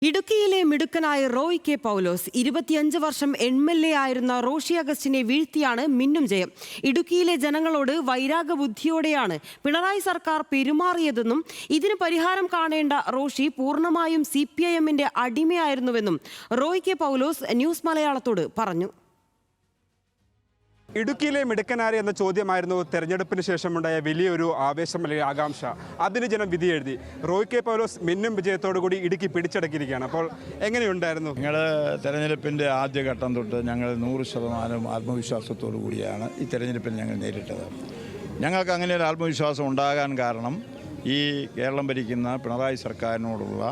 ഇടുക്കിയിലെ മിടുക്കനായ റോയ് കെ പൗലോസ് 25 വർഷം MLA ആയിരുന്ന റോഷി അഗസ്റ്റിനെ വീഴ്ത്തിയാണ് മിന്നും ജയം. ഇടുക്കിയിലെ ജനങ്ങളോട് വൈരാഗബുദ്ധിയോടെയാണ് പിണറായി സർക്കാർ പെരുമാറിയതെന്നും ഇതിന് പരിഹാരം കാണേണ്ട റോഷി പൂർണ്ണമായും CPIMന്റെ അടിമയായിരുന്നുവെന്നും റോയ് കെ പൗലോസ് ന്യൂസ് മലയാളത്തോട് പറഞ്ഞു. ഇടുക്കിയിലെ മിടുക്കനാര് എന്ന ചോദ്യമായിരുന്നു തെരഞ്ഞെടുപ്പിന് ശേഷമുണ്ടായ വലിയൊരു ആവേശം അല്ലെങ്കിൽ ആകാംക്ഷ. അതിന് ജനം വിധി എഴുതി. റോയ് കെ പൗലോസ് മിന്നും വിജയത്തോടുകൂടി ഇടുക്കി പിടിച്ചടക്കിയിരിക്കുകയാണ്. അപ്പോൾ എങ്ങനെയുണ്ടായിരുന്നു? ഞങ്ങൾ തെരഞ്ഞെടുപ്പിൻ്റെ ആദ്യഘട്ടം തൊട്ട് ഞങ്ങൾ 100% ആത്മവിശ്വാസത്തോടു കൂടിയാണ് ഈ തെരഞ്ഞെടുപ്പിൽ ഞങ്ങൾ നേരിട്ടത്. ഞങ്ങൾക്ക് അങ്ങനെ ഒരു ആത്മവിശ്വാസം ഉണ്ടാകാൻ കാരണം ഈ കേരളം ഭരിക്കുന്ന പിണറായി സർക്കാരിനോടുള്ള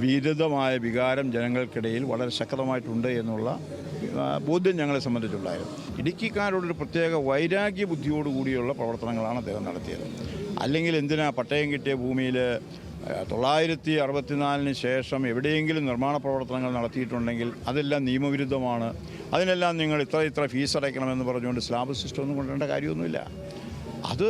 വിരുദ്ധമായ വികാരം ജനങ്ങൾക്കിടയിൽ വളരെ ശക്തമായിട്ടുണ്ട് എന്നുള്ള ബോധ്യം ഞങ്ങളെ സംബന്ധിച്ചുണ്ടായിരുന്നു. ഇടുക്കിക്കാരോടൊരു പ്രത്യേക വൈരാഗ്യ ബുദ്ധിയോടുകൂടിയുള്ള പ്രവർത്തനങ്ങളാണ് അദ്ദേഹം നടത്തിയത്. അല്ലെങ്കിൽ എന്തിനാ പട്ടയം കിട്ടിയ ഭൂമിയിൽ 964 ശേഷം എവിടെയെങ്കിലും നിർമ്മാണ പ്രവർത്തനങ്ങൾ നടത്തിയിട്ടുണ്ടെങ്കിൽ അതെല്ലാം നിയമവിരുദ്ധമാണ്, അതിനെല്ലാം നിങ്ങൾ ഇത്ര ഫീസ് അടയ്ക്കണമെന്ന് പറഞ്ഞുകൊണ്ട് സ്ലാബ് സിസ്റ്റം ഒന്നും കൊണ്ടുവരേണ്ട കാര്യമൊന്നുമില്ല. അത്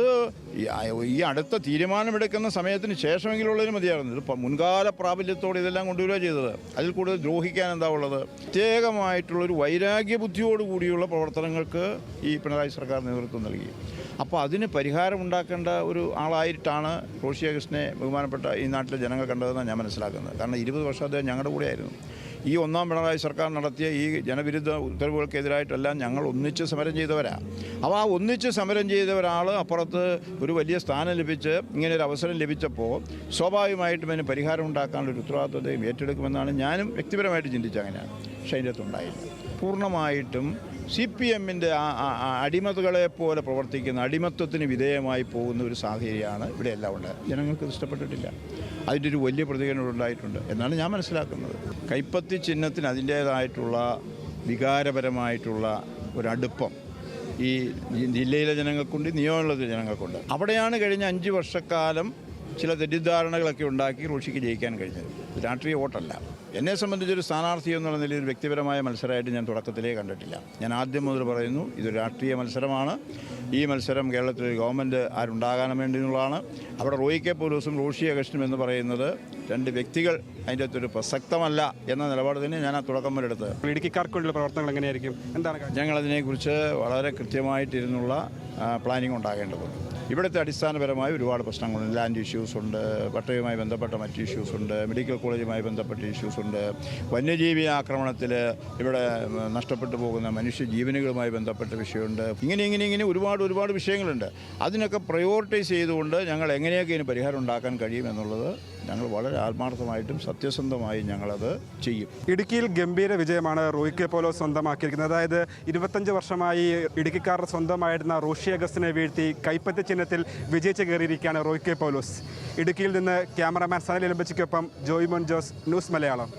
ഈ അടുത്ത തീരുമാനമെടുക്കുന്ന സമയത്തിന് ശേഷമെങ്കിലുള്ളതിന് മതിയായിരുന്നു. ഇത് മുൻകാല പ്രാബല്യത്തോടെ ഇതെല്ലാം കൊണ്ടുവരിക ചെയ്തത്. അതിൽ കൂടുതൽ ദ്രോഹിക്കാൻ എന്താ ഉള്ളത്? പ്രത്യേകമായിട്ടുള്ളൊരു വൈരാഗ്യ ബുദ്ധിയോടുകൂടിയുള്ള പ്രവർത്തനങ്ങൾക്ക് ഈ പിണറായി സർക്കാർ നേതൃത്വം നൽകി. അപ്പോൾ അതിന് പരിഹാരമുണ്ടാക്കേണ്ട ഒരു ആളായിട്ടാണ് റോഷി അഗസ്റ്റിനെ ബഹുമാനപ്പെട്ട ഈ നാട്ടിലെ ജനങ്ങൾ കണ്ടതെന്നാണ് ഞാൻ മനസ്സിലാക്കുന്നത്. കാരണം 20 വർഷം അദ്ദേഹം ഞങ്ങളുടെ കൂടെയായിരുന്നു. ഈ ഒന്നാം പിണറായി സർക്കാർ നടത്തിയ ഈ ജനവിരുദ്ധ ഉത്തരവുകൾക്കെതിരായിട്ടെല്ലാം ഞങ്ങൾ ഒന്നിച്ച് സമരം ചെയ്തവരാണ്. അപ്പോൾ ആ ഒന്നിച്ച് സമരം ചെയ്ത ഒരാൾ അപ്പുറത്ത് ഒരു വലിയ സ്ഥാനം ലഭിച്ച് ഇങ്ങനെ ഒരു അവസരം ലഭിച്ചപ്പോൾ സ്വാഭാവികമായിട്ടും അതിന് പരിഹാരം ഉണ്ടാക്കാനുള്ളൊരു ഉത്തരവാദിത്വം ഏറ്റെടുക്കുമെന്നാണ് ഞാനും വ്യക്തിപരമായിട്ട് ചിന്തിച്ചത്. അങ്ങനെയാണ്. പക്ഷേ അതിൻ്റെ അകത്തുണ്ടായില്ല. പൂർണ്ണമായിട്ടും CPMൻ്റെ അടിമകളെ പോലെ പ്രവർത്തിക്കുന്ന അടിമത്വത്തിന് വിധേയമായി പോകുന്ന ഒരു സാഹചര്യമാണ് ഇവിടെ എല്ലാം ഉണ്ട്. ജനങ്ങൾക്ക് ഇഷ്ടപ്പെട്ടിട്ടില്ല. അതിൻ്റെ ഒരു വലിയ പ്രതികരണം ഉണ്ടായിട്ടുണ്ട് എന്നാണ് ഞാൻ മനസ്സിലാക്കുന്നത്. കൈപ്പത്തി ചിഹ്നത്തിന് അതിൻ്റേതായിട്ടുള്ള വികാരപരമായിട്ടുള്ള ഒരടുപ്പം ഈ ജില്ലയിലെ ജനങ്ങൾക്കുണ്ട്, നിയമമുള്ള ജനങ്ങൾക്കുണ്ട്. അവിടെയാണ് കഴിഞ്ഞ 5 വർഷക്കാലം ചില തെറ്റിദ്ധാരണകളൊക്കെ ഉണ്ടാക്കി റോഷിക്ക് ജയിക്കാൻ കഴിഞ്ഞത്. രാഷ്ട്രീയ വോട്ടല്ല. എന്നെ സംബന്ധിച്ചൊരു സ്ഥാനാർത്ഥി എന്നുള്ള നിലയിൽ വ്യക്തിപരമായ മത്സരമായിട്ട് ഞാൻ തുടക്കത്തിലേ കണ്ടിട്ടില്ല. ഞാൻ ആദ്യം മുതൽ പറയുന്നു, ഇതൊരു രാഷ്ട്രീയ മത്സരമാണ്. ഈ മത്സരം കേരളത്തിൽ ഗവൺമെൻറ് ആരുണ്ടാകാൻ വേണ്ടിയുള്ളതാണ്. അവിടെ റോയ് കെ പൗലോസും റോഷി അഗസ്റ്റിനും എന്ന് പറയുന്നത് 2 വ്യക്തികൾ അതിൻ്റെ അകത്തൊരു പ്രസക്തമല്ല എന്ന നിലപാട് തന്നെ ഞാൻ ആ തുടക്കം വരെ എടുത്തത്. ഇടുക്കിക്കാർക്കുള്ള പ്രവർത്തനങ്ങൾ എങ്ങനെയായിരിക്കും? എന്താണ് ഞങ്ങളതിനെക്കുറിച്ച് വളരെ കൃത്യമായിട്ടിരുന്നുള്ള പ്ലാനിങ് ഉണ്ടാകേണ്ടതുണ്ട്. ഇവിടുത്തെ അടിസ്ഥാനപരമായ ഒരുപാട് പ്രശ്നങ്ങളുണ്ട്. ലാൻഡ് ഇഷ്യൂസ് ഉണ്ട്, പട്ടയവുമായി ബന്ധപ്പെട്ട മറ്റ് ഇഷ്യൂസ് ഉണ്ട്, മെഡിക്കൽ കോളേജുമായി ബന്ധപ്പെട്ട ഇഷ്യൂസ് ഉണ്ട്, വന്യജീവി ആക്രമണത്തിൽ ഇവിടെ നഷ്ടപ്പെട്ടു പോകുന്ന മനുഷ്യജീവനുകളുമായി ബന്ധപ്പെട്ട വിഷയമുണ്ട്. ഇങ്ങനെ ഒരുപാട് വിഷയങ്ങളുണ്ട്. അതിനൊക്കെ പ്രയോറിറ്റൈസ് ചെയ്തുകൊണ്ട് ഞങ്ങൾ എങ്ങനെയൊക്കെ ഇതിന് പരിഹാരം ഉണ്ടാക്കാൻ കഴിയുമെന്നുള്ളത് ഞങ്ങൾ വളരെ ആത്മാർത്ഥമായിട്ടും സത്യസന്ധമായും ഞങ്ങളത് ചെയ്യും. ഇടുക്കിയിൽ ഗംഭീര വിജയമാണ് റോയ് കെ പൗലോസ് സ്വന്തമാക്കിയിരിക്കുന്നത്. അതായത് 25 വർഷമായി ഇടുക്കിക്കാരുടെ സ്വന്തമായിരുന്ന റോഷി അഗസ്റ്റിനെ വീഴ്ത്തി കൈപ്പത്തി ചിഹ്നത്തിൽ വിജയിച്ച് കയറിയിരിക്കുകയാണ് റോയ് കെ പൗലോസ്. ഇടുക്കിയിൽ നിന്ന് ക്യാമറാമാൻ സനൽ എലമ്പച്ചിക്കൊപ്പം ജോയ് മോൻ ജോസ്, ന്യൂസ് മലയാളം.